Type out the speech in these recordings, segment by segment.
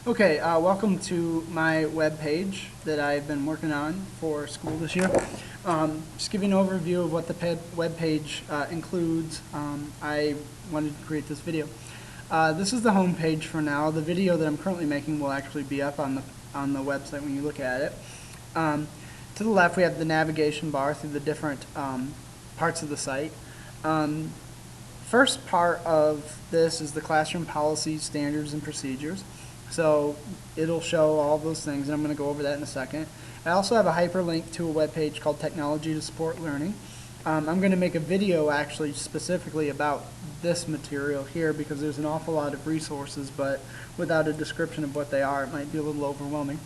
Okay, welcome to my web page that I've been working on for school this year. Just giving an overview of what the web page includes. I wanted to create this video. This is the home page for now. The video that I'm currently making will actually be up on the website when you look at it. To the left, we have the navigation bar through the different parts of the site. First part of this is the classroom policies, standards, and procedures. So it'll show all those things, and I'm going to go over that in a second. I also have a hyperlink to a web page called Technology to Support Learning. I'm going to make a video actually specifically about this material here because there's an awful lot of resources, but without a description of what they are, it might be a little overwhelming.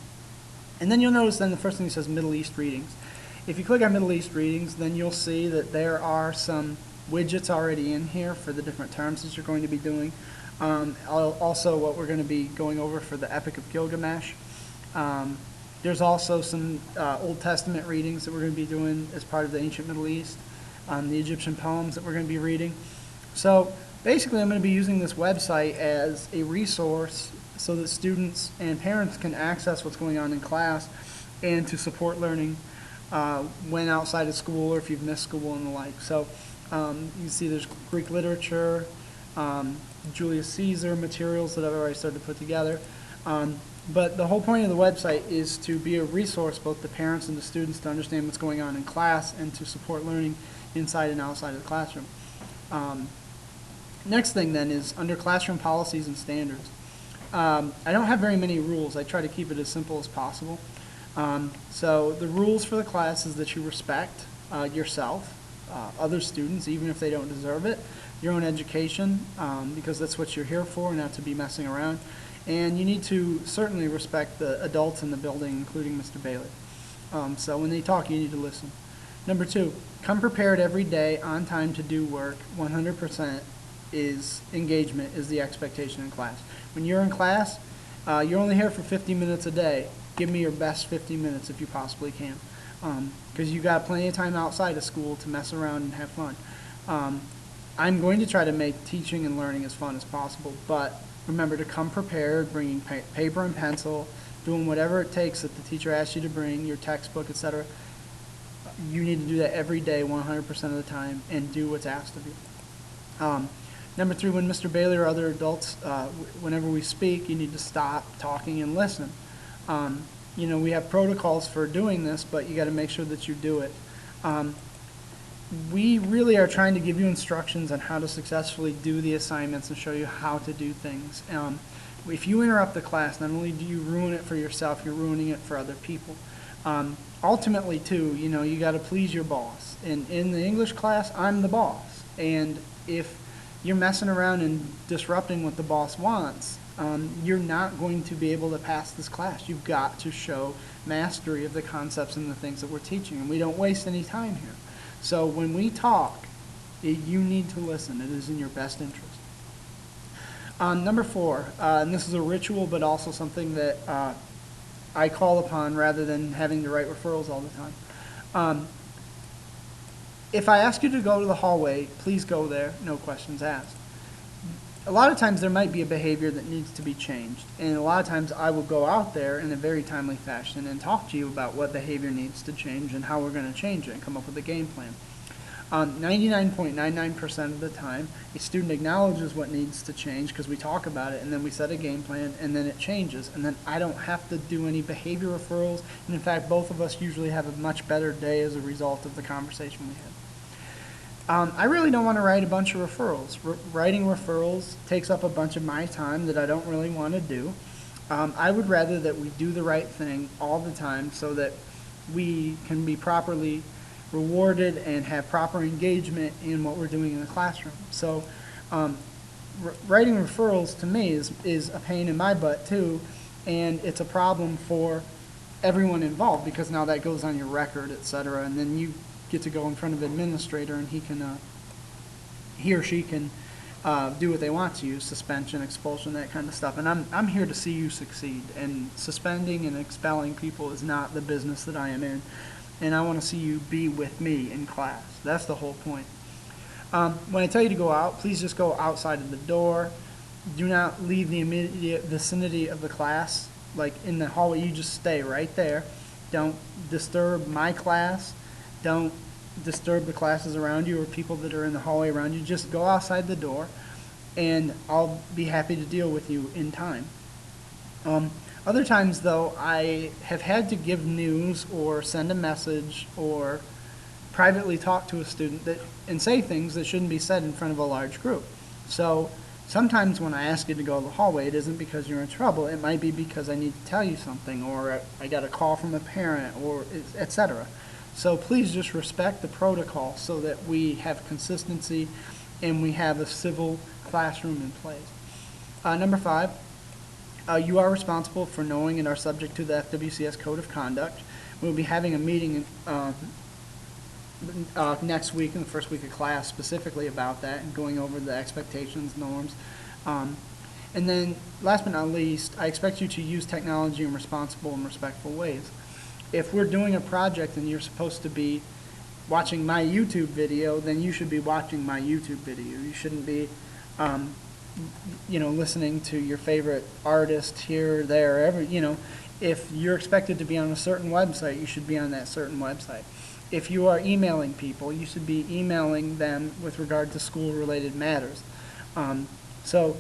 And then you'll notice then the first thing says Middle East Readings. If you click on Middle East Readings, then you'll see that there are some widgets already in here for the different terms that you're going to be doing. Also what we're going to be going over for the Epic of Gilgamesh. There's also some Old Testament readings that we're going to be doing as part of the Ancient Middle East, the Egyptian poems that we're going to be reading. So basically I'm going to be using this website as a resource so that students and parents can access what's going on in class and to support learning when outside of school or if you've missed school and the like. So you see there's Greek literature, Julius Caesar materials that I've already started to put together. But the whole point of the website is to be a resource both to parents and to students to understand what's going on in class and to support learning inside and outside of the classroom. Next thing then is under classroom policies and standards. I don't have very many rules. I try to keep it as simple as possible. So the rules for the class is that you respect yourself, other students, even if they don't deserve it, your own education, because that's what you're here for, not to be messing around. And you need to certainly respect the adults in the building, including Mr. Bailey. So when they talk, you need to listen. Number 2, come prepared every day, on time to do work. 100% is engagement is the expectation in class. When you're in class, you're only here for 50 minutes a day. Give me your best 50 minutes if you possibly can, because you got plenty of time outside of school to mess around and have fun. I'm going to try to make teaching and learning as fun as possible, but remember to come prepared, bringing paper and pencil, doing whatever it takes that the teacher asks you to bring, your textbook, etc. You need to do that every day, 100% of the time, and do what's asked of you. Number 3, when Mr. Bailey or other adults, whenever we speak, you need to stop talking and listen. We have protocols for doing this, but you got to make sure that you do it. We really are trying to give you instructions on how to successfully do the assignments and show you how to do things. If you interrupt the class, not only do you ruin it for yourself, you're ruining it for other people. Ultimately, too, you got to please your boss. And in the English class, I'm the boss. And if you're messing around and disrupting what the boss wants, you're not going to be able to pass this class. You've got to show mastery of the concepts and the things that we're teaching. And we don't waste any time here. So when we talk, you need to listen. It is in your best interest. Number 4, and this is a ritual, but also something that I call upon rather than having to write referrals all the time. If I ask you to go to the hallway, please go there, no questions asked. A lot of times there might be a behavior that needs to be changed, and a lot of times I will go out there in a very timely fashion and talk to you about what behavior needs to change and how we're going to change it and come up with a game plan. 99.99% of the time, a student acknowledges what needs to change because we talk about it, and then we set a game plan, and then it changes, and then I don't have to do any behavior referrals, and in fact, both of us usually have a much better day as a result of the conversation we had. I really don't want to write a bunch of referrals. Writing referrals takes up a bunch of my time that I don't really want to do. I would rather that we do the right thing all the time so that we can be properly rewarded and have proper engagement in what we're doing in the classroom. So writing referrals to me is a pain in my butt too, and it's a problem for everyone involved because now that goes on your record, etc., and then you get to go in front of an administrator and he or she can do what they want to you, suspension, expulsion, that kind of stuff. And I'm here to see you succeed, and suspending and expelling people is not the business that I am in, and I want to see you be with me in class. That's the whole point. When I tell you to go out, please just go outside of the door. do not leave the immediate vicinity of the class, like in the hallway. You just stay right there. Don't disturb my class. Don't disturb the classes around you or people that are in the hallway around you. Just go outside the door, and I'll be happy to deal with you in time. Other times, though, I have had to give news or send a message or privately talk to a student and say things that shouldn't be said in front of a large group. So sometimes when I ask you to go to the hallway, it isn't because you're in trouble. It might be because I need to tell you something, or I got a call from a parent, or etc. So please just respect the protocol so that we have consistency and we have a civil classroom in place. Number 5, you are responsible for knowing and are subject to the FWCS Code of Conduct. We'll be having a meeting next week, in the first week of class, specifically about that and going over the expectations, norms. And then, last but not least, I expect you to use technology in responsible and respectful ways. If we're doing a project and you're supposed to be watching my YouTube video, then you should be watching my YouTube video. You shouldn't be listening to your favorite artist here, there, ever. If you're expected to be on a certain website, you should be on that certain website. If you are emailing people, you should be emailing them with regard to school-related matters. So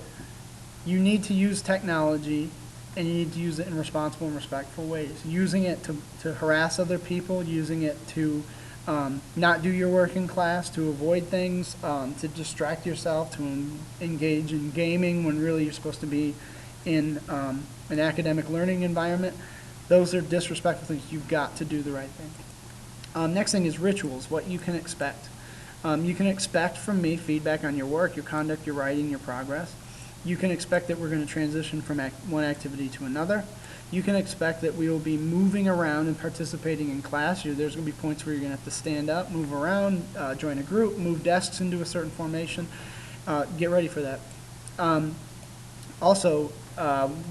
you need to use technology, and you need to use it in responsible and respectful ways. Using it to harass other people, using it to not do your work in class, to avoid things, to distract yourself, to engage in gaming when really you're supposed to be in an academic learning environment. Those are disrespectful things. You've got to do the right thing. Next thing is rituals, what you can expect. You can expect from me feedback on your work, your conduct, your writing, your progress. You can expect that we're going to transition from one activity to another. You can expect that we will be moving around and participating in class. There's going to be points where you're going to have to stand up, move around, join a group, move desks into a certain formation. Get ready for that. Also,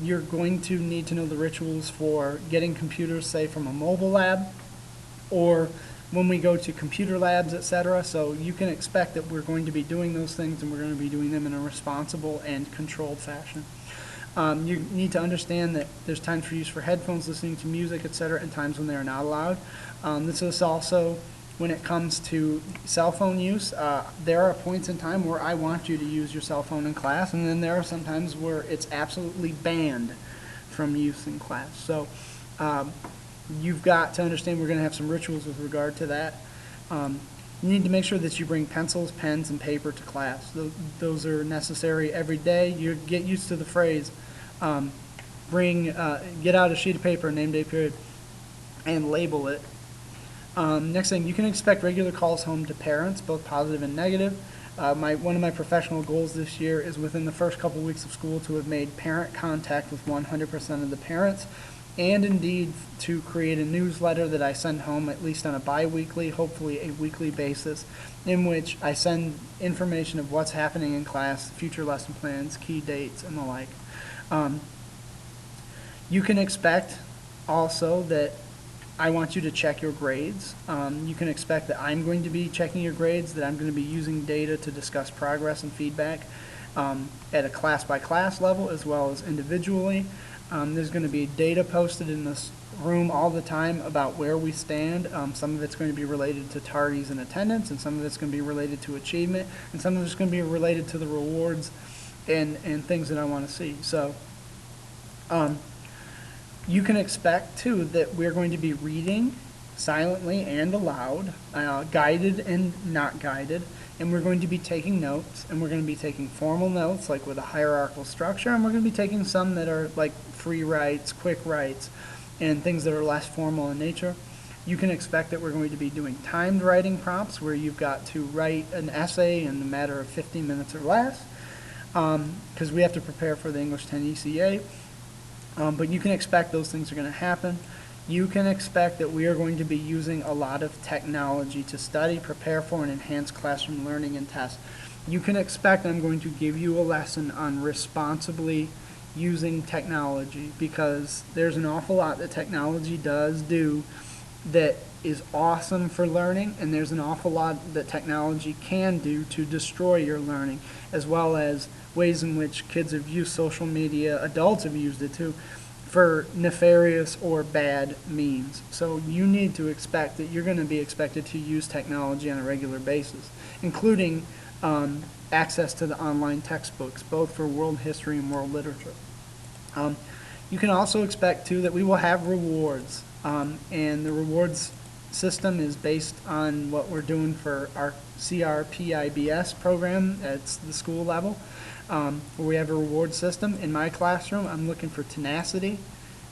you're going to need to know the rituals for getting computers, say, from a mobile lab, or when we go to computer labs, etc. So you can expect that we're going to be doing those things, and we're going to be doing them in a responsible and controlled fashion. You need to understand that there's times for use for headphones, listening to music, etc., and times when they are not allowed. This is also when it comes to cell phone use. There are points in time where I want you to use your cell phone in class, and then there are some times where it's absolutely banned from use in class. So you've got to understand we're going to have some rituals with regard to that. You need to make sure that you bring pencils, pens, and paper to class. Those are necessary every day. You get used to the phrase, get out a sheet of paper, name, day, period, and label it. Next thing, you can expect regular calls home to parents, both positive and negative. One of my professional goals this year is within the first couple weeks of school to have made parent contact with 100% of the parents, and indeed to create a newsletter that I send home at least on a bi-weekly, hopefully a weekly basis, in which I send information of what's happening in class, future lesson plans, key dates, and the like. You can expect also that I want you to check your grades. You can expect that I'm going to be checking your grades, that I'm going to be using data to discuss progress and feedback at a class-by-class level as well as individually. There's going to be data posted in this room all the time about where we stand. Some of it's going to be related to tardies and attendance, and some of it's going to be related to achievement, and some of it's going to be related to the rewards and things that I want to see. So you can expect, too, that we're going to be reading silently and aloud, guided and not guided, and we're going to be taking notes, and we're going to be taking formal notes, like with a hierarchical structure, and we're going to be taking some that are like free writes, quick writes, and things that are less formal in nature. You can expect that we're going to be doing timed writing prompts, where you've got to write an essay in a matter of 15 minutes or less, because we have to prepare for the English 10 ECA. But you can expect those things are going to happen. You can expect that we are going to be using a lot of technology to study, prepare for, and enhance classroom learning and tests. You can expect I'm going to give you a lesson on responsibly using technology, because there's an awful lot that technology does do that is awesome for learning, and there's an awful lot that technology can do to destroy your learning, as well as ways in which kids have used social media, adults have used it too, for nefarious or bad means. So you need to expect that you're going to be expected to use technology on a regular basis, including access to the online textbooks, both for world history and world literature. You can also expect, too, that we will have rewards, and the rewards system is based on what we're doing for our CRPIBS program at the school level, where we have a reward system. In my classroom, I'm looking for tenacity,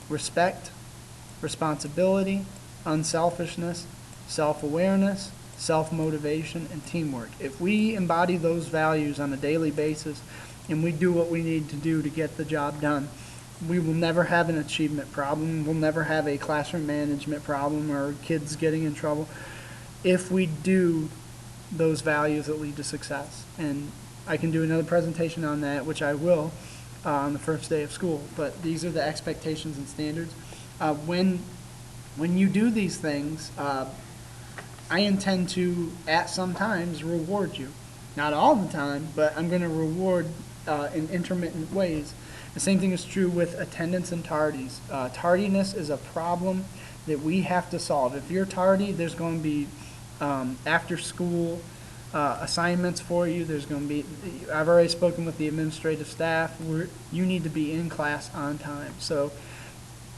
respect, responsibility, unselfishness, self-awareness, self-motivation, and teamwork. If we embody those values on a daily basis and we do what we need to do to get the job done, we will never have an achievement problem. We'll never have a classroom management problem or kids getting in trouble if we do those values that lead to success. And I can do another presentation on that, which I will, on the first day of school. But these are the expectations and standards. When you do these things, I intend to, at some times, reward you. Not all the time, but I'm going to reward in intermittent ways. The same thing is true with attendance and tardies. Tardiness is a problem that we have to solve. If you're tardy, there's going to be after-school assignments for you. There's going to be, I've already spoken with the administrative staff. You need to be in class on time. So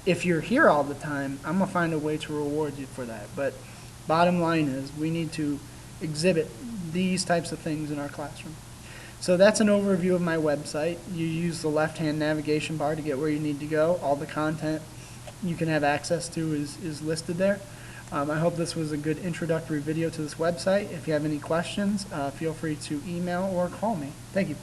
if you're here all the time, I'm going to find a way to reward you for that. But bottom line is we need to exhibit these types of things in our classroom. So that's an overview of my website. You use the left-hand navigation bar to get where you need to go. All the content you can have access to is listed there. I hope this was a good introductory video to this website. If you have any questions, feel free to email or call me. Thank you.